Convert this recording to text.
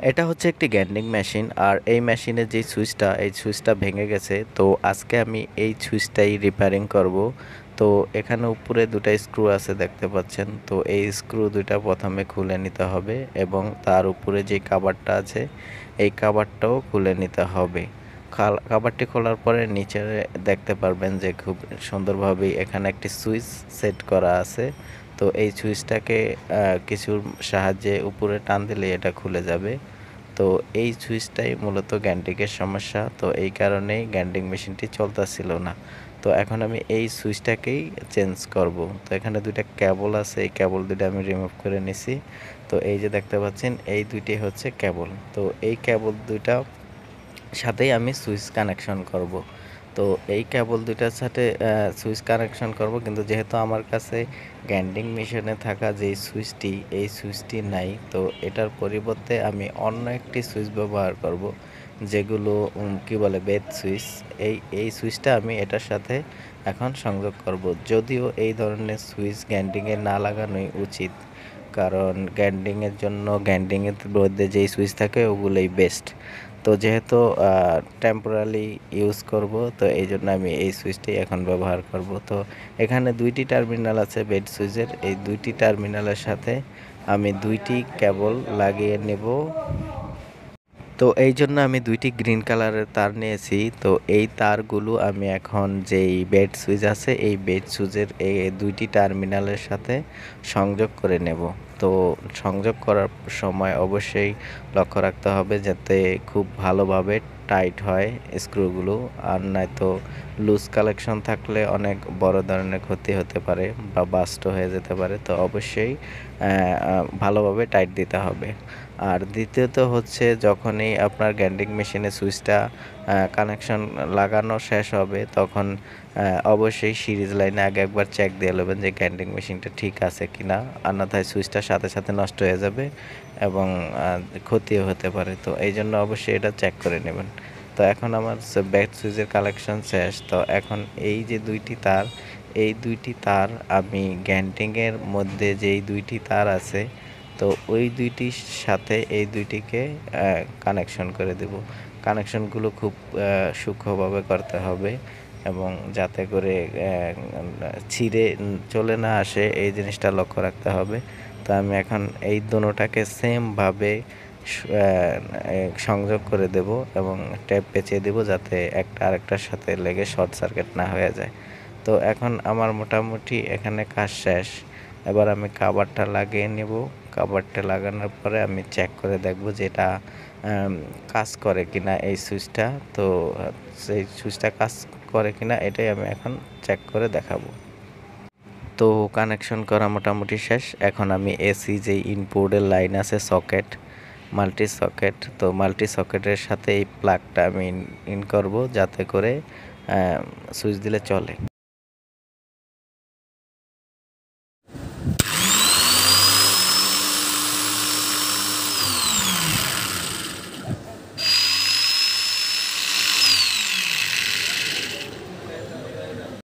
এটা হচ্ছে একটি গ্যান্ডিং মেশিন আর এই মেশিনের যে সুইচটা এই সুইচটা ভেঙে গেছে। তো আজকে আমি এই সুইচটাই রিপেয়ারিং করব। তো এখানে উপরে দুটা স্ক্রু আছে দেখতে পাচ্ছেন। তো এই স্ক্রু দুইটা প্রথমে খুলে নিতে হবে এবং তার উপরে যে কাভারটা আছে এই কাভারটাও খুলে নিতে হবে। কাভারটি খোলার পরে নিচে দেখতে পারবেন যে খুব সুন্দরভাবে এখানে একটি সুইচ সেট করা আছে। তো এই সুইচটাকে কিছুর সাহায্যে উপরে টান দিলে এটা খুলে যাবে। তো এই সুইচটাই মূলত গ্যান্ডিংয়ের সমস্যা। তো এই কারণেই গ্যান্ডিং মেশিনটি চলতেছিল না। তো এখন আমি এই সুইচটাকেই চেঞ্জ করব। তো এখানে দুইটা কেবল আছে, এই কেবল দুইটা আমি রিমুভ করে নিছি। তো এই যে দেখতে পাচ্ছেন এই দুইটি হচ্ছে কেবল। তো এই কেবল দুইটা সাথেই আমি সুইচ কানেকশন করব। তো এই কেবল দুইটার সাথে সুইচ কানেকশন করব, কিন্তু যেহেতু আমার কাছে গ্যান্ডিং মেশিনে থাকা যেই সুইচটি এই সুইচটি নাই, তো এটার পরিবর্তে আমি অন্য একটি সুইচ ব্যবহার করব, যেগুলো কি বলে বেদ সুইচ। এই সুইচটা আমি এটার সাথে এখন সংযোগ করব। যদিও এই ধরনের সুইচ গ্যান্ডিংয়ে না লাগানোই উচিত, কারণ গ্যান্ডিংয়ের জন্য গ্যান্ডিংয়ের মধ্যে যেই সুইচ থাকে ওগুলোই বেস্ট। তো যেহেতু টেম্পোরারি ইউজ করব, তো এই জন্য আমি এই সুইচটি এখন ব্যবহার করব। তো এখানে দুইটি টার্মিনাল আছে বেড সুইচের, এই দুইটি টার্মিনালের সাথে আমি দুইটি কেবল লাগিয়ে নেব। তো এই জন্য আমি দুইটি গ্রিন কালারের তার নিয়েছি। তো এই তারগুলো আমি এখন যেই বেড সুইচ আছে এই বেড সুইচের এই দুইটি টার্মিনালের সাথে সংযোগ করে নেব। তো সংযোগ করার সময় অবশ্যই লক্ষ্য রাখতে হবে যাতে খুব ভালোভাবে টাইট হয় স্ক্রুগুলো, আর নয়তো লুজ কালেকশন থাকলে অনেক বড় ধরনের ক্ষতি হতে পারে বা বাস্ট হয়ে যেতে পারে। তো অবশ্যই ভালোভাবে টাইট দিতে হবে। আর দ্বিতীয়ত হচ্ছে যখনই আপনার গ্যান্ডিং মেশিনে সুইচটা কানেকশন লাগানো শেষ হবে, তখন অবশ্যই সিরিজ লাইনে আগে একবার চেক দিয়ে নেবেন যে গ্যান্ডিং মেশিনটা ঠিক আছে কিনা, অন্যথায় সুইচটা সাথে সাথে নষ্ট হয়ে যাবে এবং ক্ষতিও হতে পারে। তো এই জন্য অবশ্যই এটা চেক করে নেবেন। তো এখন আমার ব্যাক সুইচের কালেকশন শেষ। তো এখন এই যে দুইটি তার, এই দুইটি তার আমি গ্যান্ডিংয়ের মধ্যে যেই দুইটি তার আছে, তো ওই দুইটির সাথে এই দুইটিকে কানেকশন করে দেব। কানেকশনগুলো খুব সূক্ষ্মভাবে করতে হবে এবং যাতে করে ছিঁড়ে চলে না আসে এই জিনিসটা লক্ষ্য রাখতে হবে। তো আমি এখন এই দোনোটাকে সেমভাবে সংযোগ করে দেব এবং টেপ পেঁচিয়ে দেব যাতে একটা আরেকটার সাথে লেগে শর্ট সার্কিট না হয়ে যায়। তো এখন আমার মোটামুটি এখানে কাজ শেষ। এবার আমি কাভারটা লাগিয়ে নেব। কাভারটা লাগানোর পরে আমি চেক করে দেখব যে এটা কাজ করে কিনা এই সুইচটা। তো সেই সুইচটা কাজ করে কিনা এটাই আমি এখন চেক করে দেখাবো। তো কানেকশন করা মোটামুটি শেষ। এখন আমি এসি যে ইনপুটের লাইন আছে সকেট, মাল্টি সকেট, তো মাল্টি সকেটের সাথে এই প্লাগটা আমি ইন করব যাতে করে সুইচ দিলে চলে।